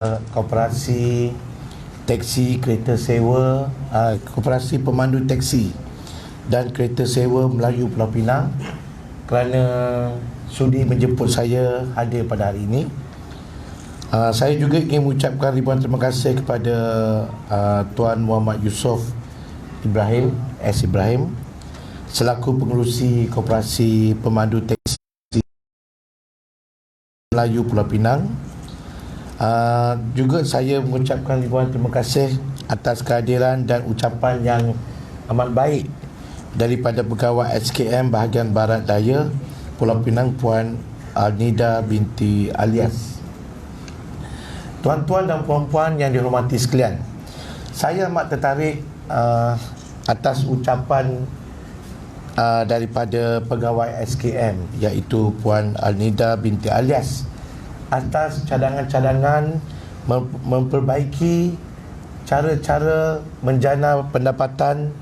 koperasi teksi kereta sewa, koperasi pemandu teksi dan kereta sewa Melayu Pulau Pinang kerana sudi menjemput saya hadir pada hari ini. Saya juga ingin mengucapkan ribuan terima kasih kepada Tuan Muhammad Yusof Ibrahim selaku pengerusi koperasi pemandu teksi Melayu Pulau Pinang. Juga saya mengucapkan ribuan terima kasih atas kehadiran dan ucapan yang amat baik daripada pegawai SKM bahagian Barat Daya Pulau Pinang, Puan Alnida binti Alias. Tuan-tuan dan puan-puan yang dihormati sekalian, saya amat tertarik atas ucapan daripada pegawai SKM, iaitu Puan Alnida binti Alias, atas cadangan-cadangan memperbaiki cara-cara menjana pendapatan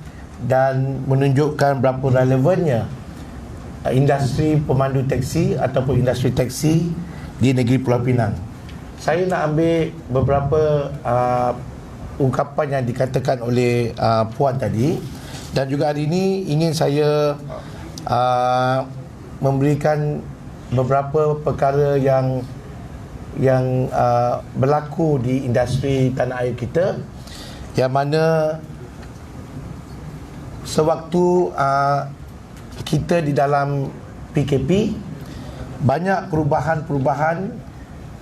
dan menunjukkan berapa relevannya industri pemandu teksi ataupun industri teksi di negeri Pulau Pinang. Saya nak ambil beberapa ungkapan yang dikatakan oleh Puan tadi, dan juga hari ini ingin saya memberikan beberapa perkara yang berlaku di industri tanah air kita, yang mana sewaktu kita di dalam PKP banyak perubahan-perubahan,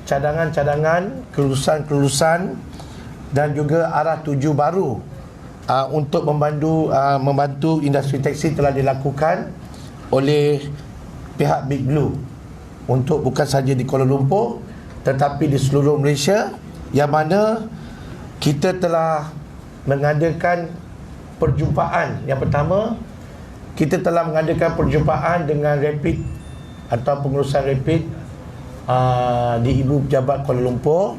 cadangan-cadangan, kelulusan-kelulusan dan juga arah tuju baru untuk membantu industri teksi telah dilakukan oleh pihak Big Blue, untuk bukan sahaja di Kuala Lumpur tetapi di seluruh Malaysia, yang mana kita telah mengadakan perjumpaan. Yang pertama, kita telah mengadakan perjumpaan dengan Rapid atau pengurusan Rapid di Ibu Pejabat Kuala Lumpur.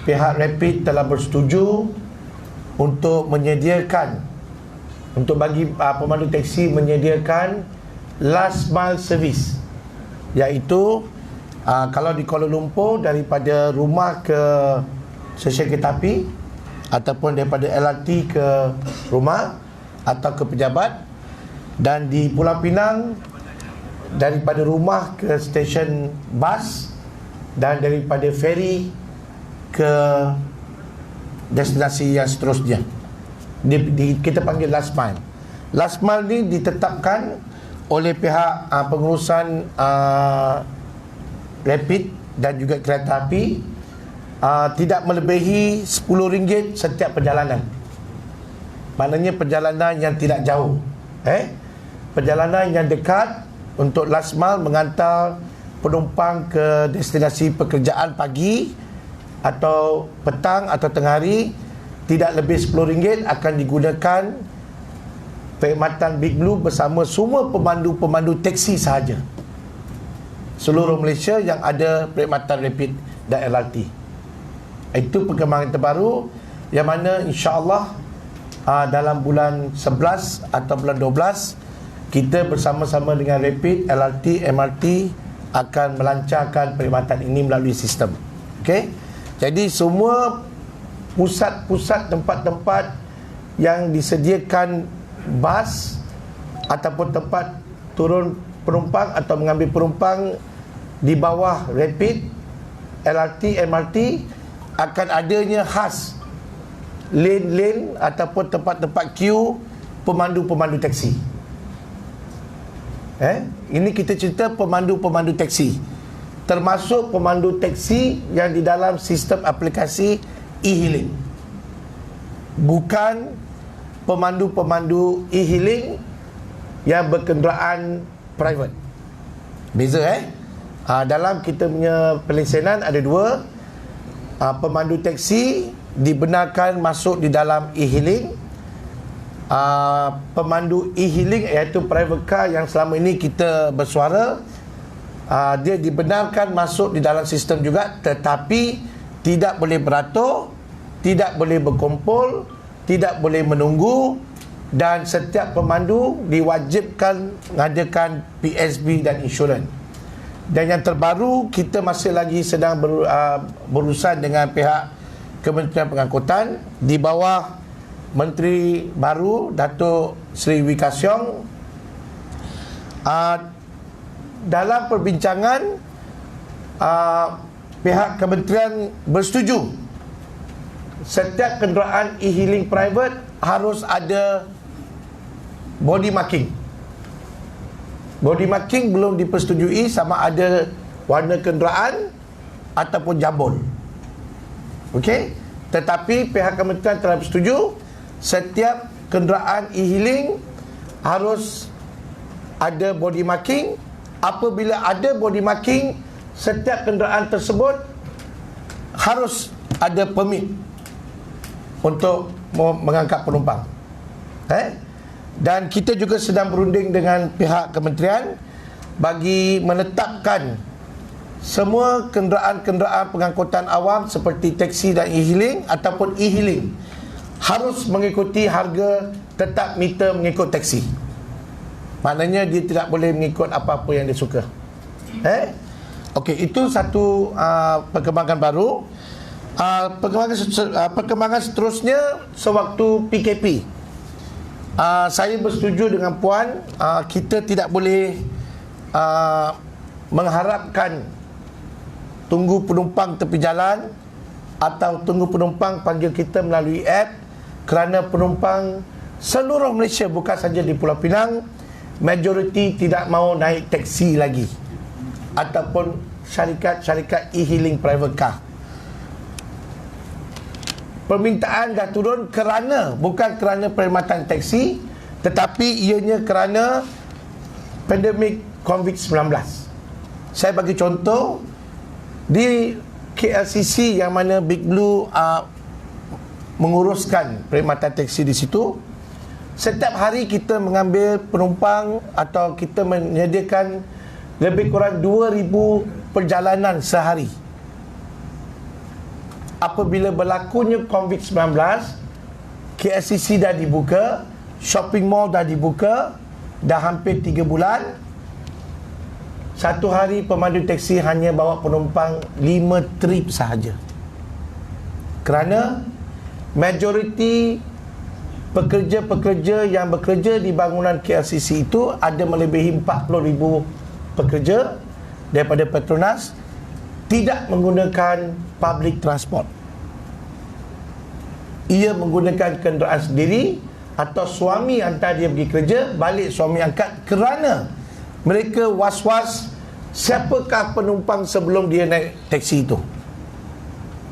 Pihak Rapid telah bersetuju untuk menyediakan, untuk bagi pemandu teksi menyediakan last mile service, iaitu kalau di Kuala Lumpur daripada rumah ke stesen kereta api ataupun daripada LRT ke rumah atau ke pejabat, dan di Pulau Pinang daripada rumah ke stesen bas dan daripada feri ke destinasi yang seterusnya. Kita panggil last mile. Last mile ni ditetapkan oleh pihak pengurusan Rapid dan juga kereta api, tidak melebihi RM10 setiap perjalanan. Maknanya perjalanan yang tidak jauh, perjalanan yang dekat untuk last mile mengantar penumpang ke destinasi pekerjaan pagi atau petang atau tengah hari, tidak lebih RM10 akan digunakan perkhidmatan Big Blue bersama semua pemandu-pemandu teksi sahaja seluruh Malaysia yang ada perkhidmatan Rapid dan LRT. Itu perkembangan terbaru yang mana insya-Allah dalam bulan 11 atau bulan 12 kita bersama-sama dengan Rapid, LRT, MRT akan melancarkan perkhidmatan ini melalui sistem. Okey. Jadi semua pusat-pusat, tempat-tempat yang disediakan bas ataupun tempat turun penumpang atau mengambil penumpang di bawah Rapid, LRT, MRT akan adanya khas lane-lane ataupun tempat-tempat queue pemandu-pemandu teksi. Ini kita cerita pemandu-pemandu teksi, termasuk pemandu teksi yang di dalam sistem aplikasi e-hailing, bukan pemandu-pemandu e-hailing yang berkenderaan private. Beza dalam kita punya pelensenan ada dua. Pemandu teksi dibenarkan masuk di dalam e-hailing. Pemandu e-hailing iaitu private car yang selama ini kita bersuara, dia dibenarkan masuk di dalam sistem juga, tetapi tidak boleh beratur, tidak boleh berkumpul, tidak boleh menunggu, dan setiap pemandu diwajibkan mengadakan PSB dan insurans. Dan yang terbaru, kita masih lagi sedang berurusan dengan pihak Kementerian Pengangkutan di bawah Menteri baru Datuk Seri Wee Ka Siong. Dalam perbincangan, pihak kementerian bersetuju setiap kenderaan e-hailing private harus ada body marking. Body marking belum dipersetujui sama ada warna kenderaan ataupun jambul. Okey, tetapi pihak kementerian telah bersetuju setiap kenderaan e-hailing harus ada body marking. Apabila ada body marking, setiap kenderaan tersebut harus ada permit untuk mengangkat penumpang. Dan kita juga sedang berunding dengan pihak kementerian bagi menetapkan semua kenderaan-kenderaan pengangkutan awam seperti teksi dan e-hailing ataupun e-hailing harus mengikuti harga tetap meter mengikut teksi. Maknanya dia tidak boleh mengikut apa-apa yang dia suka. Okey, itu satu perkembangan baru. Perkembangan seterusnya sewaktu PKP. Saya bersetuju dengan Puan, kita tidak boleh mengharapkan tunggu penumpang tepi jalan atau tunggu penumpang panggil kita melalui app, kerana penumpang seluruh Malaysia, bukan saja di Pulau Pinang, majoriti tidak mahu naik teksi lagi ataupun syarikat-syarikat e-hailing private car. Permintaan dah turun bukan kerana perkhidmatan teksi, tetapi ianya kerana pandemik COVID-19. Saya bagi contoh, di KLCC yang mana Big Blue menguruskan perkhidmatan teksi di situ, setiap hari kita mengambil penumpang atau kita menyediakan lebih kurang 2,000 perjalanan sehari. Apabila berlakunya COVID-19, KLCC dah dibuka, shopping mall dah dibuka, dah hampir 3 bulan. Satu hari pemandu teksi hanya bawa penumpang 5 trip sahaja. Kerana majoriti pekerja-pekerja yang bekerja di bangunan KLCC itu ada melebihi 40,000 pekerja daripada Petronas tidak menggunakan public transport. Ia menggunakan kenderaan sendiri atau suami hantar dia pergi kerja, balik suami angkat, kerana mereka was-was siapakah penumpang sebelum dia naik teksi itu.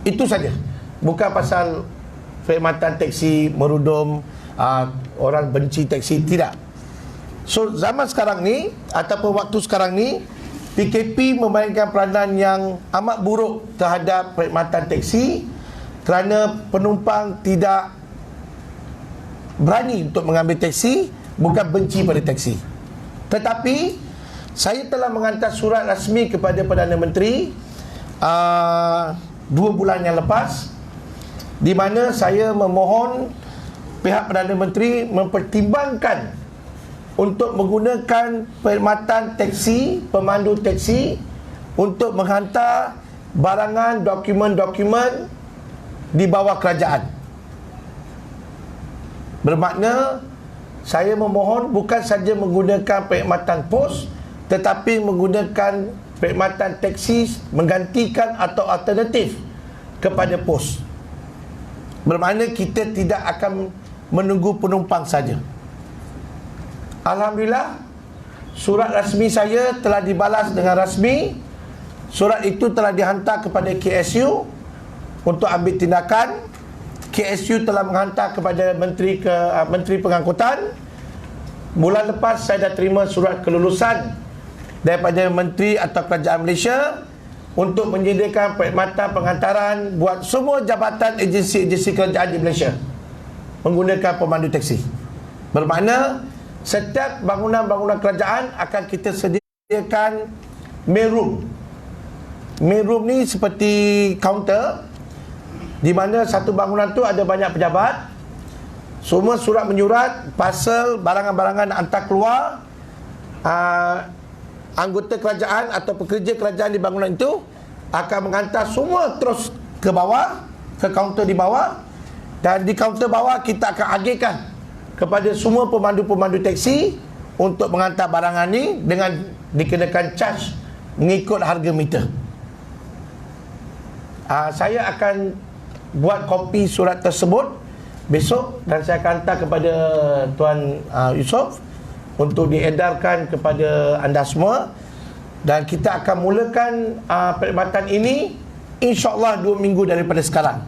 Itu saja. Bukan pasal perkhidmatan teksi merudum, orang benci teksi, tidak. So zaman sekarang ni ataupun waktu sekarang ni, PKP memainkan peranan yang amat buruk terhadap perkhidmatan teksi kerana penumpang tidak berani untuk mengambil teksi, bukan benci pada teksi. Tetapi saya telah menghantar surat rasmi kepada Perdana Menteri 2 bulan yang lepas, di mana saya memohon pihak Perdana Menteri mempertimbangkan untuk menggunakan perkhidmatan teksi, pemandu teksi untuk menghantar barangan, dokumen-dokumen di bawah kerajaan. Bermakna saya memohon bukan saja menggunakan perkhidmatan pos, tetapi menggunakan perkhidmatan teksi menggantikan atau alternatif kepada pos. Bermakna kita tidak akan menunggu penumpang saja. Alhamdulillah, surat rasmi saya telah dibalas dengan rasmi. Surat itu telah dihantar kepada KSU untuk ambil tindakan. KSU telah menghantar kepada Menteri Pengangkutan. Bulan lepas saya dah terima surat kelulusan daripada Menteri atau Kerajaan Malaysia untuk menyediakan perkhidmatan penghantaran buat semua jabatan agensi-agensi kerajaan di Malaysia menggunakan pemandu teksi. Bermakna setiap bangunan-bangunan kerajaan akan kita sediakan mail room. Mail room ni seperti kaunter di mana satu bangunan tu ada banyak pejabat. Semua surat menyurat, parcel, barangan-barangan nak hantar keluar, anggota kerajaan atau pekerja kerajaan di bangunan itu akan menghantar semua terus ke bawah, ke kaunter di bawah, dan di kaunter bawah kita akan agihkan kepada semua pemandu-pemandu teksi untuk menghantar barangan ni dengan dikenakan charge mengikut harga meter. Saya akan buat kopi surat tersebut besok dan saya akan hantar kepada Tuan Yusof untuk diedarkan kepada anda semua, dan kita akan mulakan perkhidmatan ini insya-Allah 2 minggu daripada sekarang.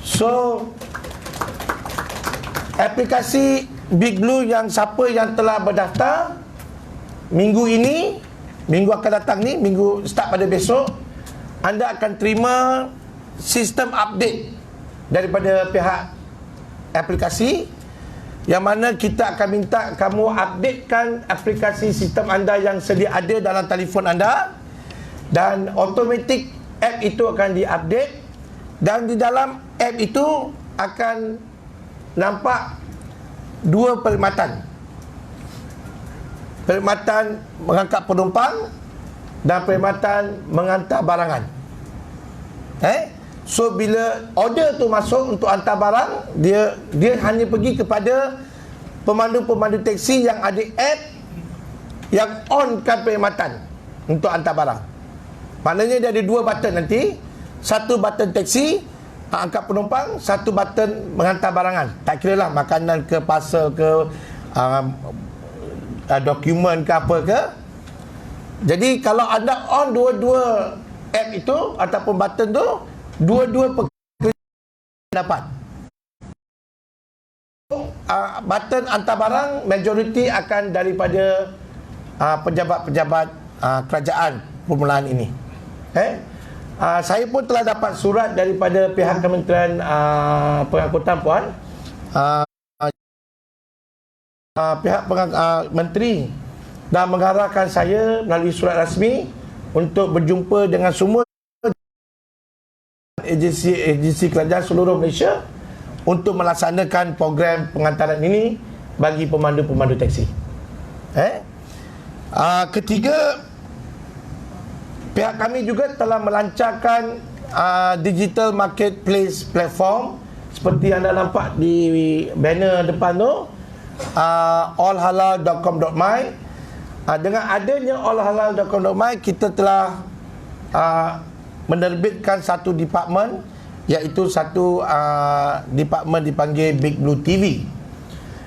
So aplikasi Big Blue yang siapa yang telah berdaftar minggu ini, minggu akan datang ni, minggu start pada besok, anda akan terima sistem update daripada pihak aplikasi, yang mana kita akan minta kamu updatekan aplikasi sistem anda yang sedia ada dalam telefon anda, dan automatic app itu akan diupdate, dan di dalam app itu akan nampak 2 perkhidmatan. Perkhidmatan mengangkat penumpang dan perkhidmatan menghantar barangan. So bila order tu masuk untuk hantar barang, dia hanya pergi kepada pemandu-pemandu teksi yang ada app yang onkan perkhidmatan untuk hantar barang. Maknanya dia ada 2 button nanti. Satu button teksi angkat penumpang, satu button menghantar barangan. Tak kira lah makanan ke, parcel ke, dokumen ke apa ke. Jadi kalau anda on dua-dua app itu ataupun button tu, dua-dua pekerja dapat. Button hantar barang majoriti akan daripada pejabat-pejabat kerajaan permulaan ini. Saya pun telah dapat surat daripada pihak Kementerian Pengangkutan Puan, pihak menteri, dan mengarahkan saya melalui surat rasmi untuk berjumpa dengan semua agensi kerajaan seluruh Malaysia untuk melaksanakan program penghantaran ini bagi pemandu-pemandu teksi. Ketiga, pihak kami juga telah melancarkan digital marketplace platform seperti anda nampak di banner depan tu, allhalal.com.my. Dengan adanya allhalal.com.my, kita telah menerbitkan satu department, iaitu satu department dipanggil Big Blue TV.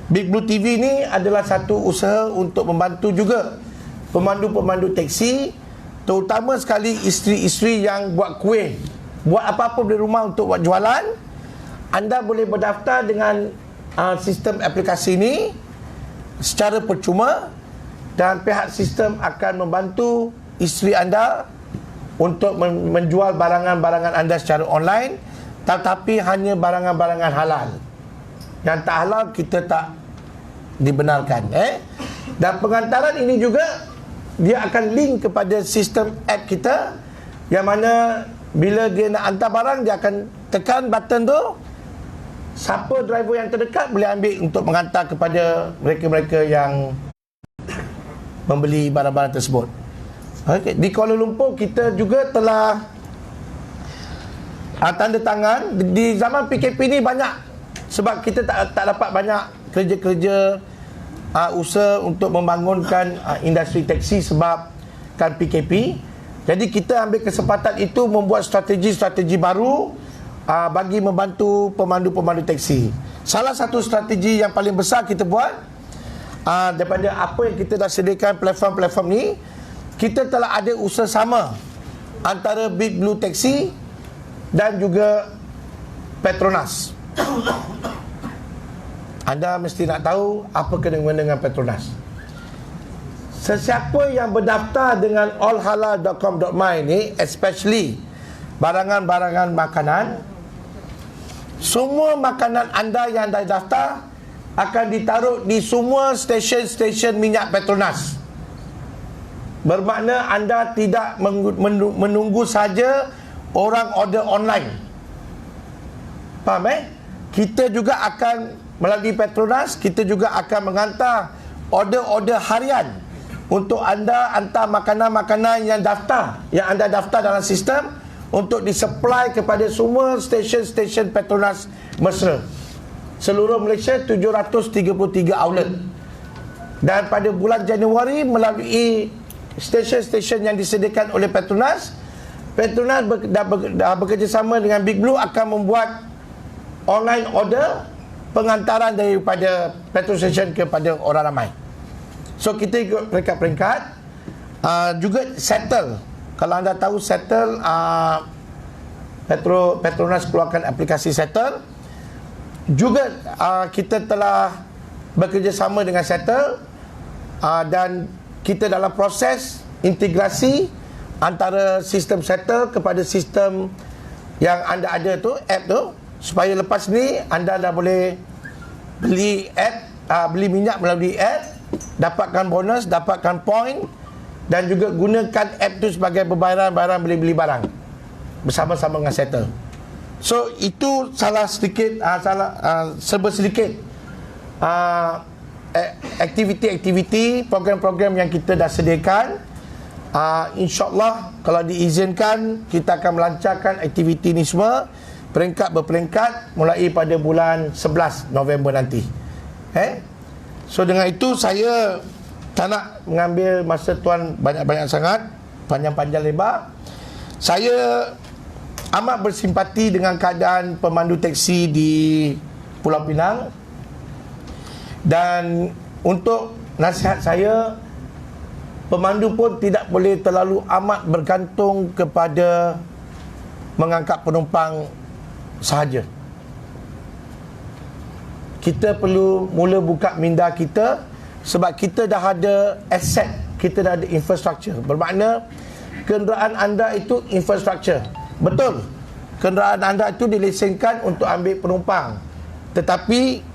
Big Blue TV ni adalah satu usaha untuk membantu juga pemandu-pemandu teksi, terutama sekali isteri-isteri yang buat kuih, buat apa-apa di rumah untuk buat jualan. Anda boleh berdaftar dengan sistem aplikasi ini secara percuma, dan pihak sistem akan membantu isteri anda untuk menjual barangan-barangan anda secara online, tetapi hanya barangan-barangan halal. Yang tak halal kita tak dibenarkan. Dan pengantaran ini juga dia akan link kepada sistem app kita, yang mana bila dia nak hantar barang, dia akan tekan button tu, siapa driver yang terdekat boleh ambil untuk menghantar kepada mereka-mereka yang membeli barang-barang tersebut. Okay. Di Kuala Lumpur kita juga telah tanda tangan. Di zaman PKP ni banyak, sebab kita tak dapat banyak kerja-kerja usaha untuk membangunkan industri teksi sebab kan PKP. Jadi kita ambil kesempatan itu membuat strategi-strategi baru bagi membantu pemandu-pemandu teksi. Salah satu strategi yang paling besar kita buat, daripada apa yang kita dah sediakan platform-platform ni, kita telah ada usaha sama antara Big Blue Taxi dan juga Petronas. Anda mesti nak tahu apa kena-mengena dengan Petronas. Sesiapa yang berdaftar dengan allhalal.com.my ni, especially barangan-barangan makanan, semua makanan anda yang dah daftar akan ditaruh di semua stesen-stesen minyak Petronas. Bermakna anda tidak menunggu saja orang order online. Faham Kita juga akan melalui Petronas, kita juga akan menghantar order-order harian untuk anda hantar makanan-makanan yang anda daftar dalam sistem untuk disupply kepada semua stesen-stesen Petronas mesra. Seluruh Malaysia 733 outlet. Dan pada bulan Januari melalui stesen-stesen yang disediakan oleh Petronas dah bekerjasama dengan Big Blue akan membuat online order pengantaran daripada petrol station kepada orang ramai. So kita ikut peringkat-peringkat. Juga settle. Kalau anda tahu settle, Petronas keluarkan aplikasi settle. Juga kita telah bekerjasama dengan settle, dan kita dalam proses integrasi antara sistem settle kepada sistem yang anda ada tu, app tu, supaya lepas ni anda dah boleh beli beli minyak melalui app, dapatkan bonus, dapatkan point, dan juga gunakan app tu sebagai berbayaran beli barang bersama-sama dengan settle. So itu salah sedikit serba sedikit aktiviti-aktiviti, program-program yang kita dah sediakan. InsyaAllah kalau diizinkan kita akan melancarkan aktiviti ni semua peringkat berperingkat mulai pada bulan 11 November nanti. So dengan itu saya tak nak mengambil masa tuan banyak-banyak sangat, panjang-panjang lebar. Saya amat bersimpati dengan keadaan pemandu teksi di Pulau Pinang. Dan untuk nasihat saya, pemandu pun tidak boleh terlalu amat bergantung kepada mengangkat penumpang sahaja. Kita perlu mula buka minda kita, sebab kita dah ada aset, kita dah ada infrastruktur. Bermakna kenderaan anda itu infrastruktur. Betul, kenderaan anda itu dilesenkan untuk ambil penumpang, tetapi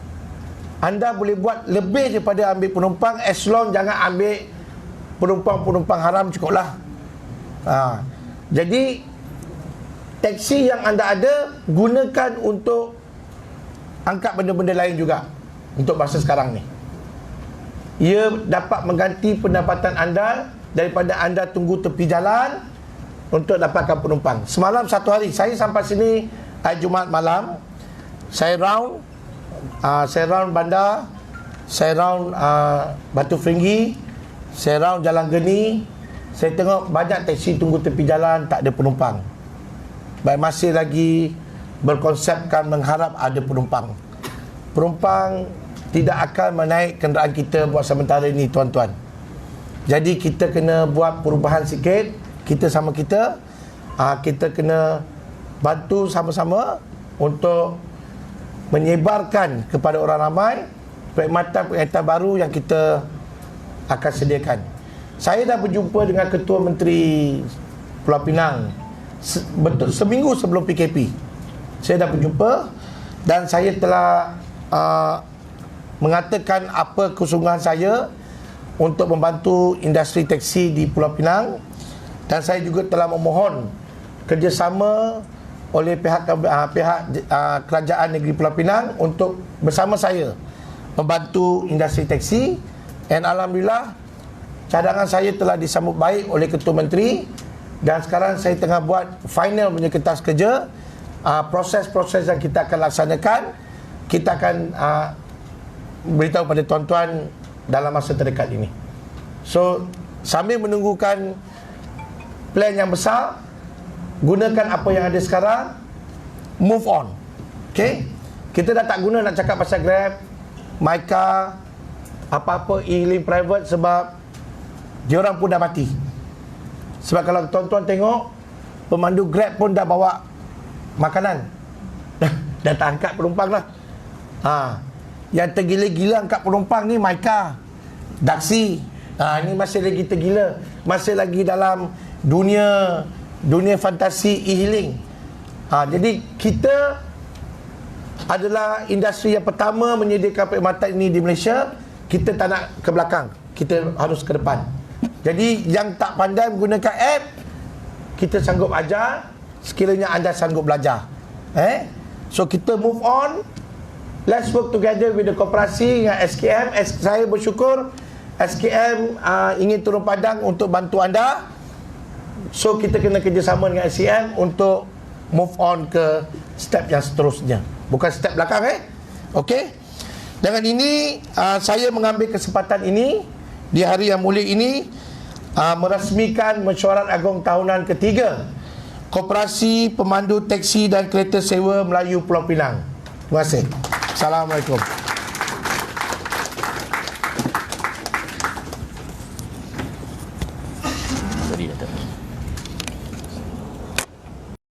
anda boleh buat lebih daripada ambil penumpang, as long jangan ambil penumpang haram cukuplah. Jadi teksi yang anda ada gunakan untuk angkat benda-benda lain juga untuk masa sekarang ni. Ia dapat mengganti pendapatan anda daripada anda tunggu tepi jalan untuk dapatkan penumpang. Semalam satu hari saya sampai sini hari Jumaat malam, saya round bandar, saya round Batu Feringgi, saya round Jalan Geni. Saya tengok banyak teksi tunggu tepi jalan, tak ada penumpang. Baik, masih lagi berkonsepkan mengharap ada penumpang. Penumpang tidak akan menaik kenderaan kita buat sementara ini, tuan-tuan. Jadi kita kena buat perubahan sikit. Kita sama kita kena bantu sama-sama untuk menyebarkan kepada orang ramai perkhidmatan baru yang kita akan sediakan. Saya dah berjumpa dengan Ketua Menteri Pulau Pinang seminggu sebelum PKP. Saya dah berjumpa dan saya telah mengatakan apa kesungguhan saya untuk membantu industri teksi di Pulau Pinang, dan saya juga telah memohon kerjasama oleh pihak kerajaan negeri Pulau Pinang untuk bersama saya membantu industri teksi. Dan alhamdulillah cadangan saya telah disambut baik oleh Ketua Menteri, dan sekarang saya tengah buat final punya kertas kerja. Proses-proses yang kita akan laksanakan, kita akan beritahu pada tuan-tuan dalam masa terdekat ini. So sambil menunggukan plan yang besar, gunakan apa yang ada sekarang, move on. Okay, kita dah tak guna nak cakap pasal Grab, MyCar, apa-apa e-hailing private, sebab diorang pun dah mati. Sebab kalau tuan-tuan tengok, pemandu Grab pun dah bawa makanan, dah tak angkat penumpang lah. Yang tergila-gila angkat penumpang ni MyCar, Daxi. Ini masih lagi tergila, masih lagi dalam dunia fantasi e-hailing. Jadi kita adalah industri yang pertama menyediakan perkhidmatan ini di Malaysia. Kita tak nak ke belakang, kita harus ke depan. Jadi yang tak pandai menggunakan app, kita sanggup ajar sekiranya anda sanggup belajar. So kita move on. Let's work together with the koperasi dengan SKM. Saya bersyukur SKM ingin turun padang untuk bantu anda. So kita kena kerjasama dengan SKM untuk move on ke step yang seterusnya, bukan step belakang. Okey. Dengan ini saya mengambil kesempatan ini di hari yang mulia ini merasmikan Mesyuarat Agong tahunan ketiga Koperasi Pemandu Teksi dan Kereta Sewa Melayu Pulau Pinang. Terima kasih. Assalamualaikum.